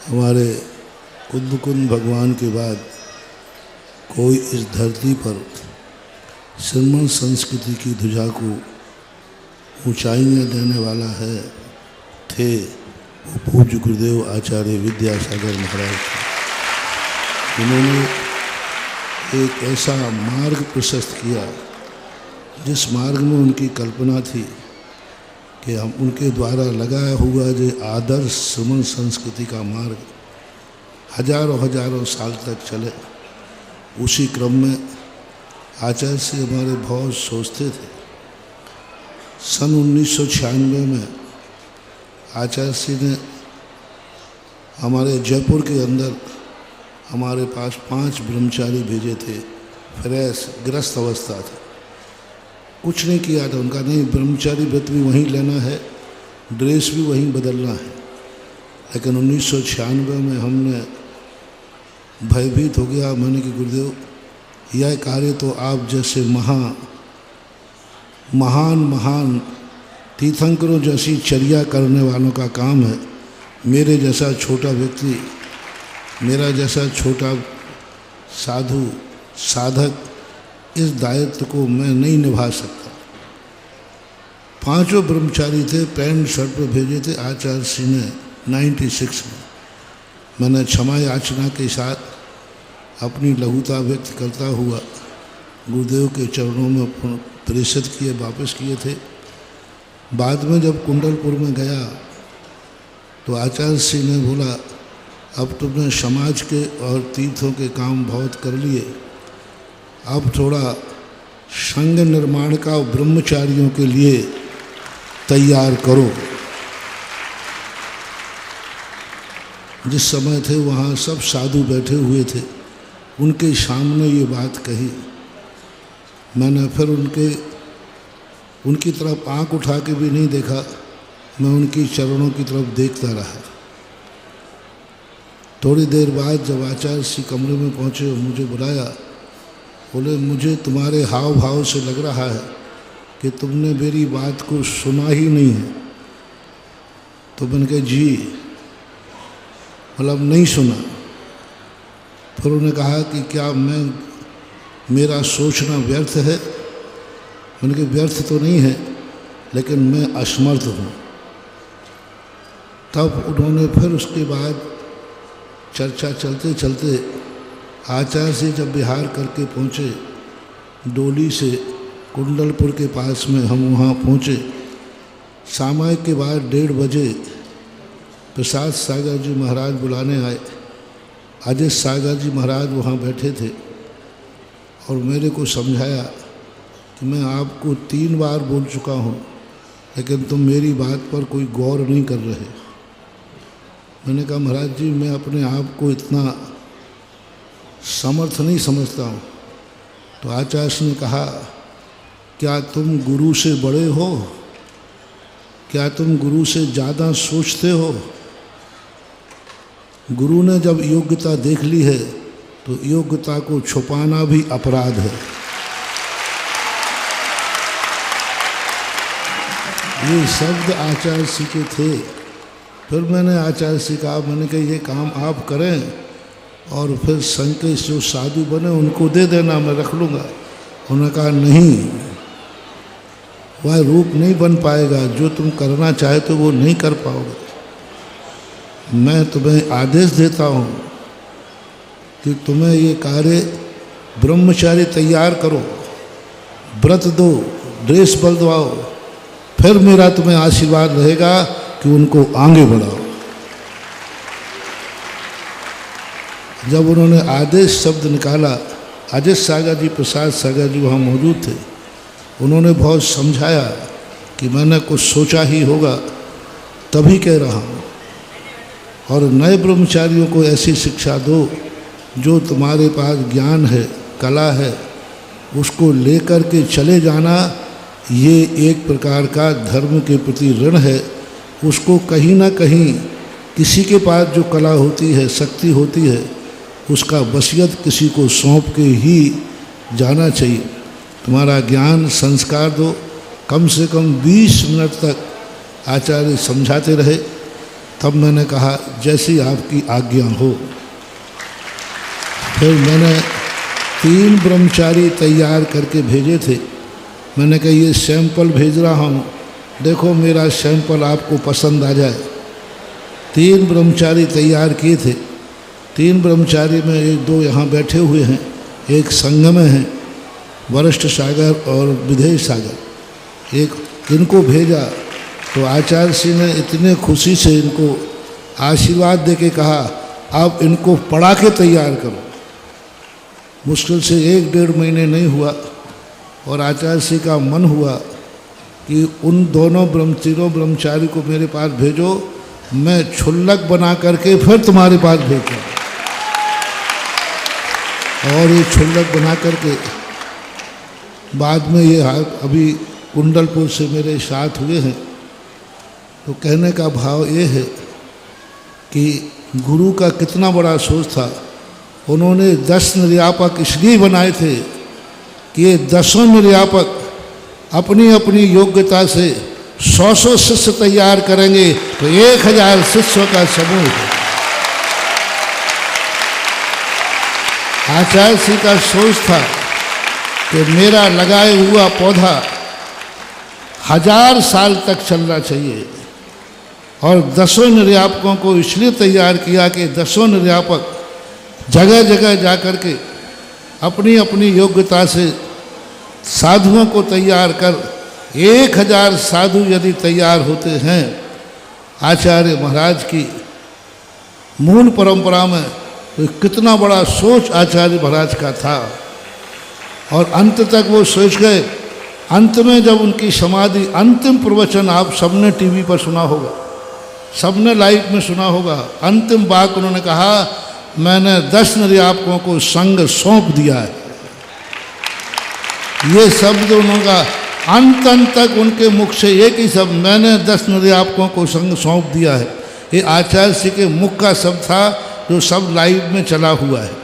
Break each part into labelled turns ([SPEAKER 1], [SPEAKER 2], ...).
[SPEAKER 1] हमारे कुंद भगवान के बाद कोई इस धरती पर श्रमण संस्कृति की ध्वजा को ऊंचाइयां देने वाला है थे वो पूज्य गुरुदेव आचार्य विद्यासागर महाराज। उन्होंने एक ऐसा मार्ग प्रशस्त किया जिस मार्ग में उनकी कल्पना थी कि हम उनके द्वारा लगाया हुआ जो आदर्श श्रमण संस्कृति का मार्ग हजारों साल तक चले। उसी क्रम में आचार्य से हमारे बहुत सोचते थे। सन 1996 में आचार्य जी ने हमारे जयपुर के अंदर हमारे पास 5 ब्रह्मचारी भेजे थे। फ्रेश ग्रस्त अवस्था था, कुछ नहीं किया था उनका। नहीं, ब्रह्मचारी व्रत भी वहीं लेना है, ड्रेस भी वहीं बदलना है। लेकिन 1996 में हमने भयभीत हो गया। मैंने कि गुरुदेव, यह कार्य तो आप जैसे महान तीर्थंकरों जैसी चर्या करने वालों का काम है। मेरे जैसा छोटा व्यक्ति, मेरा जैसा छोटा साधु साधक इस दायित्व को मैं नहीं निभा सकता। 5 ब्रह्मचारी थे, पैंट शर्ट पर भेजे थे आचार्य जी ने 96 में। मैंने क्षमा याचना के साथ अपनी लघुता व्यक्त करता हुआ गुरुदेव के चरणों में प्रेषित किए, वापस किए थे। बाद में जब कुंडलपुर में गया तो आचार्य जी ने बोला, अब तुमने समाज के और तीर्थों के काम बहुत कर लिए, अब थोड़ा संघ निर्माण का ब्रह्मचारियों के लिए तैयार करो। जिस समय थे वहाँ सब साधु बैठे हुए थे, उनके सामने ये बात कही। मैंने फिर उनकी तरफ आंख उठा के भी नहीं देखा, मैं उनकी चरणों की तरफ देखता रहा। थोड़ी देर बाद जब आचार्य जी कमरे में पहुँचे और मुझे बुलाया, बोले मुझे तुम्हारे हाव भाव से लग रहा है कि तुमने मेरी बात को सुना ही नहीं है। तो मैंने कहा जी, मतलब नहीं सुना। फिर उन्होंने कहा कि क्या मेरा सोचना व्यर्थ है? मैंने कहा व्यर्थ तो नहीं है, लेकिन मैं असमर्थ हूँ। तब उन्होंने फिर उसके बाद चर्चा चलते चलते आचार्य से जब बिहार करके पहुँचे, डोली से कुंडलपुर के पास में हम वहाँ पहुँचे। सामायिक के बाद 1:30 बजे प्रसाद सागर जी महाराज बुलाने आए। अजय सागर जी महाराज वहाँ बैठे थे और मेरे को समझाया कि मैं आपको 3 बार बोल चुका हूँ, लेकिन तुम मेरी बात पर कोई गौर नहीं कर रहे। मैंने कहा महाराज जी, मैं अपने आप को इतना समर्थ नहीं समझता हूँ। तो आचार्य ने कहा, क्या तुम गुरु से बड़े हो? क्या तुम गुरु से ज़्यादा सोचते हो? गुरु ने जब योग्यता देख ली है तो योग्यता को छुपाना भी अपराध है। ये शब्द आचार्य जी के थे। फिर मैंने आचार्य से कहा, मैंने कहा ये काम आप करें और फिर संघ के जो साधु बने उनको दे देना, मैं रख लूँगा। उन्होंने कहा नहीं, वह रूप नहीं बन पाएगा, जो तुम करना चाहते हो वो नहीं कर पाओगे। मैं तुम्हें आदेश देता हूँ कि तुम्हें ये कार्य ब्रह्मचारी तैयार करो, व्रत दो, ड्रेस बदलवाओ, फिर मेरा तुम्हें आशीर्वाद रहेगा कि उनको आगे बढ़ाओ। जब उन्होंने आदेश शब्द निकाला, अजय सागर जी, प्रसाद सागर जी वहाँ मौजूद थे। उन्होंने बहुत समझाया कि मैंने कुछ सोचा ही होगा, तभी कह रहा हूँ। और नए ब्रह्मचारियों को ऐसी शिक्षा दो, जो तुम्हारे पास ज्ञान है, कला है, उसको लेकर के चले जाना। ये एक प्रकार का धर्म के प्रति ऋण है। उसको कहीं ना कहीं किसी के पास जो कला होती है, शक्ति होती है, उसका वसीयत किसी को सौंप के ही जाना चाहिए। तुम्हारा ज्ञान संस्कार दो। कम से कम 20 मिनट तक आचार्य समझाते रहे। तब मैंने कहा जैसी आपकी आज्ञा हो। फिर मैंने 3 ब्रह्मचारी तैयार करके भेजे थे। मैंने कहा ये सैंपल भेज रहा हूँ, देखो मेरा सैंपल आपको पसंद आ जाए। 3 ब्रह्मचारी तैयार किए थे। 3 ब्रह्मचारी में 1-2 यहाँ बैठे हुए हैं, एक संघ में हैं, वरिष्ठ सागर और विदेश सागर। एक इनको भेजा तो आचार्य श्री ने इतने खुशी से इनको आशीर्वाद दे के कहा आप इनको पढ़ा के तैयार करो। मुश्किल से 1-1.5 महीने नहीं हुआ और आचार्य श्री का मन हुआ कि उन दोनों तीनों ब्रह्मचारी को मेरे पास भेजो, मैं क्षुल्लक बना करके फिर तुम्हारे पास भेजूँ। और ये क्षुल्लक बना करके बाद में ये अभी कुंडलपुर से मेरे साथ हुए हैं। तो कहने का भाव ये है कि गुरु का कितना बड़ा सोच था। उन्होंने 10 निर्यापक इसलिए बनाए थे कि ये 10 निर्यापक अपनी अपनी योग्यता से 100 शिष्य तैयार करेंगे तो 1000 शिष्यों का समूह है। आचार्य श्री का सोच था कि मेरा लगाए हुआ पौधा 1000 साल तक चलना चाहिए। और 10 निर्यापकों को इसलिए तैयार किया कि 10 निर्यापक जगह जगह जा कर के अपनी अपनी योग्यता से साधुओं को तैयार कर 1000 साधु यदि तैयार होते हैं आचार्य महाराज की मूल परंपरा में, तो कितना बड़ा सोच आचार्य महाराज का था। और अंत तक वो सोच गए। अंत में जब उनकी समाधि अंतिम प्रवचन आप सबने टीवी पर सुना होगा, सबने लाइव में सुना होगा। अंतिम वाक्य उन्होंने कहा मैंने 10 निर्यापकों को संग सौंप दिया है। ये शब्द उनका अंत तक उनके मुख से एक ही शब्द, मैंने 10 निर्यापकों को संग सौंप दिया है। ये आचार्य श्री के मुख का शब्द था जो सब लाइव में चला हुआ है।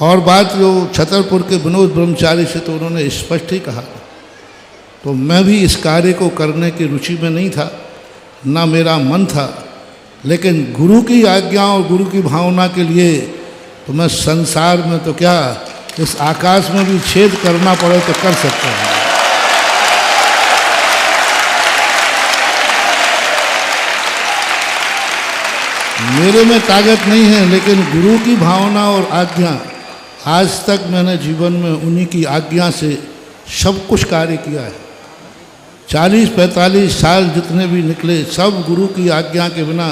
[SPEAKER 1] और बात जो छतरपुर के विनोद ब्रह्मचारी से तो उन्होंने स्पष्ट ही कहा। तो मैं भी इस कार्य को करने की रुचि में नहीं था, ना मेरा मन था, लेकिन गुरु की आज्ञा और गुरु की भावना के लिए तो मैं संसार में तो क्या इस आकाश में भी छेद करना पड़े तो कर सकता हूँ। मेरे में ताकत नहीं है, लेकिन गुरु की भावना और आज्ञा आज तक मैंने जीवन में उन्हीं की आज्ञा से सब कुछ कार्य किया है। 40-45 साल जितने भी निकले सब गुरु की आज्ञा के बिना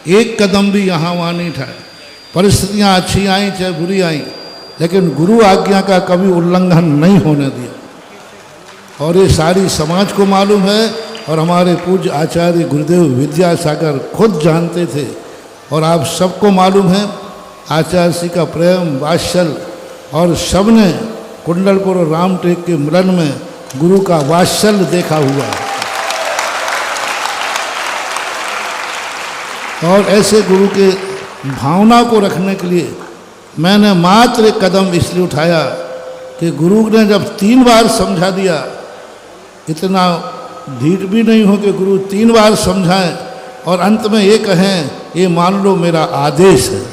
[SPEAKER 1] एक कदम भी यहाँ वहाँ नहीं उठाए। परिस्थितियाँ अच्छी आई चाहे बुरी आई, लेकिन गुरु आज्ञा का कभी उल्लंघन नहीं होने दिया। और ये सारी समाज को मालूम है और हमारे पूज्य आचार्य गुरुदेव विद्यासागर खुद जानते थे। और आप सबको मालूम है आचार्य श्री का प्रेम वात्सल्य, और सबने कुंडलपुर और रामटेक के मिलन में गुरु का वात्सल्य देखा हुआ है। और ऐसे गुरु के भावना को रखने के लिए मैंने मात्र एक कदम इसलिए उठाया कि गुरु ने जब 3 बार समझा दिया, इतना ढीठ भी नहीं हो कि गुरु 3 बार समझाएं और अंत में ये कहें ये मान लो मेरा आदेश है,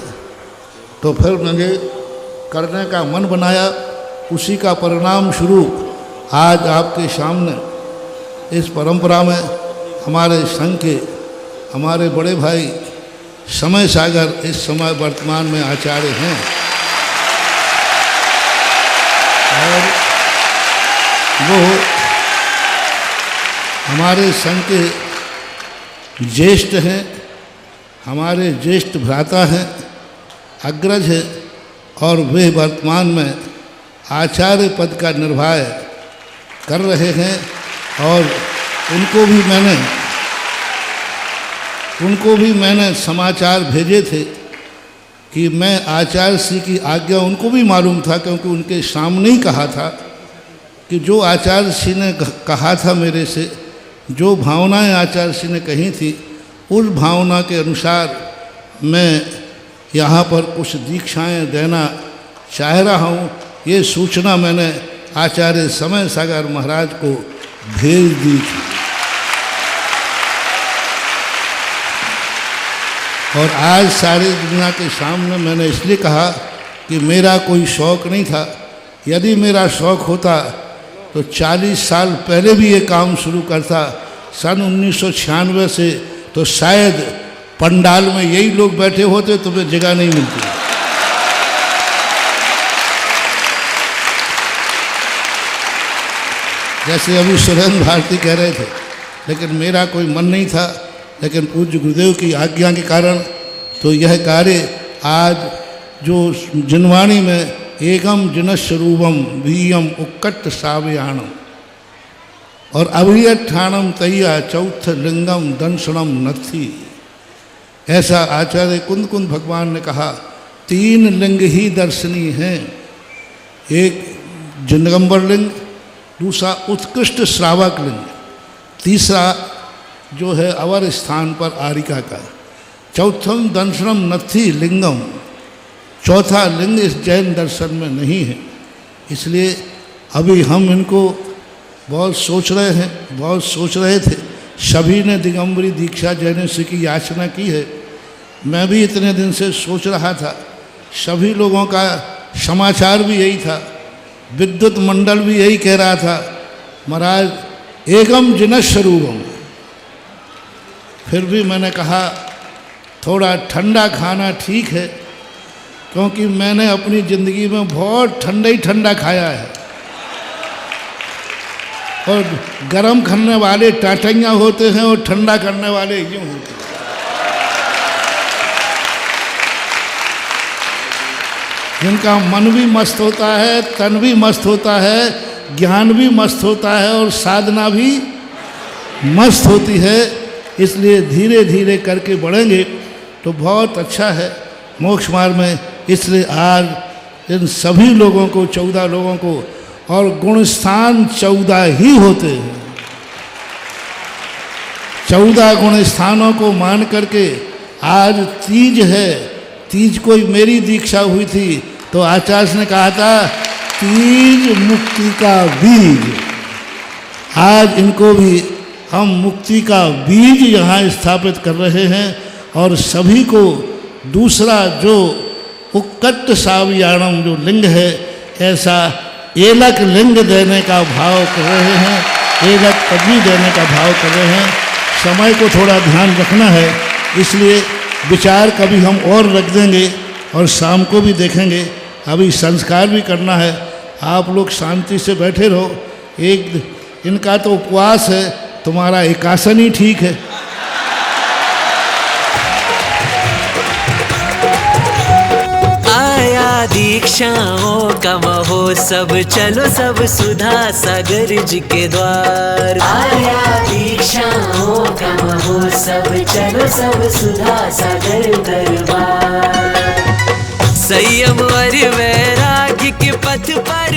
[SPEAKER 1] तो फिर मुझे करने का मन बनाया। उसी का परिणाम स्वरूप आज आपके सामने इस परंपरा में हमारे संघ के हमारे बड़े भाई समय सागर इस समय वर्तमान में आचार्य हैं। और वो हमारे संघ के ज्येष्ठ हैं, हमारे ज्येष्ठ भ्राता हैं, अग्रज हैं, और वे वर्तमान में आचार्य पद का निर्वाह कर रहे हैं। और उनको भी मैंने समाचार भेजे थे कि मैं आचार्य श्री की आज्ञा, उनको भी मालूम था क्योंकि उनके सामने ही कहा था कि जो आचार्य श्री ने कहा था मेरे से, जो भावनाएं आचार्य श्री ने कही थी, उस भावना के अनुसार मैं यहाँ पर कुछ दीक्षाएं देना चाह रहा हूँ। ये सूचना मैंने आचार्य समय सागर महाराज को भेज दी थी। और आज सारी दुनिया के सामने मैंने इसलिए कहा कि मेरा कोई शौक़ नहीं था। यदि मेरा शौक़ होता तो 40 साल पहले भी ये काम शुरू करता, सन 1996 से, तो शायद पंडाल में यही लोग बैठे होते, तुम्हें जगह नहीं मिलती। जैसे अभी सुरेंद्र भारती कह रहे थे, लेकिन मेरा कोई मन नहीं था, लेकिन पूज्य गुरुदेव की आज्ञा के कारण तो यह कार्य आज जो जिनवाणी में एकम जिनस्वरूपम वीयम उक्कट सावयाणम और अभियठाणम तैया चौथ लिंगम दंशनम नथी, ऐसा आचार्य कुंद कुंद भगवान ने कहा। 3 लिंग ही दर्शनीय हैं, एक जिनगंबर लिंग, दूसरा उत्कृष्ट श्रावक लिंग, तीसरा जो है अवर स्थान पर आरिका का, चौथम दंशनम नथी लिंगम, चौथा लिंग इस जैन दर्शन में नहीं है। इसलिए अभी हम इनको बहुत सोच रहे थे। सभी ने दिगंबरी दीक्षा जैनस्य की याचना की है। मैं भी इतने दिन से सोच रहा था, सभी लोगों का समाचार भी यही था, विद्युत मंडल भी यही कह रहा था, महाराज एकम जिनस्वरूपम। फिर भी मैंने कहा थोड़ा ठंडा खाना ठीक है, क्योंकि मैंने अपनी ज़िंदगी में बहुत ठंडा ही ठंडा खाया है, और गरम करने वाले टाटैया होते हैं और ठंडा करने वाले यूँ होते हैं। जिनका मन भी मस्त होता है, तन भी मस्त होता है, ज्ञान भी मस्त होता है और साधना भी मस्त होती है। इसलिए धीरे धीरे करके बढ़ेंगे तो बहुत अच्छा है मोक्ष मार्ग में। इसलिए आज इन सभी लोगों को, 14 लोगों को, और गुणस्थान 14 ही होते हैं, 14 गुण स्थानों को मान करके आज तीज है। तीज कोई मेरी दीक्षा हुई थी तो आचार्य ने कहा था तीज मुक्ति का बीज। आज इनको भी हम मुक्ति का बीज यहाँ स्थापित कर रहे हैं, और सभी को दूसरा जो उक्कट सावयाणम जो लिंग है, ऐसा एलक लिंग देने का भाव कर रहे हैं, एलक पदवी देने का भाव कर रहे हैं। समय को थोड़ा ध्यान रखना है, इसलिए विचार कभी हम और रख देंगे और शाम को भी देखेंगे। अभी संस्कार भी करना है, आप लोग शांति से बैठे रहो। एक इनका तो उपवास है, तुम्हारा एकासन ही ठीक है।
[SPEAKER 2] दीक्षाओं का महोत्सव, चलो सब सुधा सागर जी के द्वार। आया दीक्षाओं का महोत्सव, चलो सब सुधा सागर दरबार। संयम और वैराग्य के पथ पर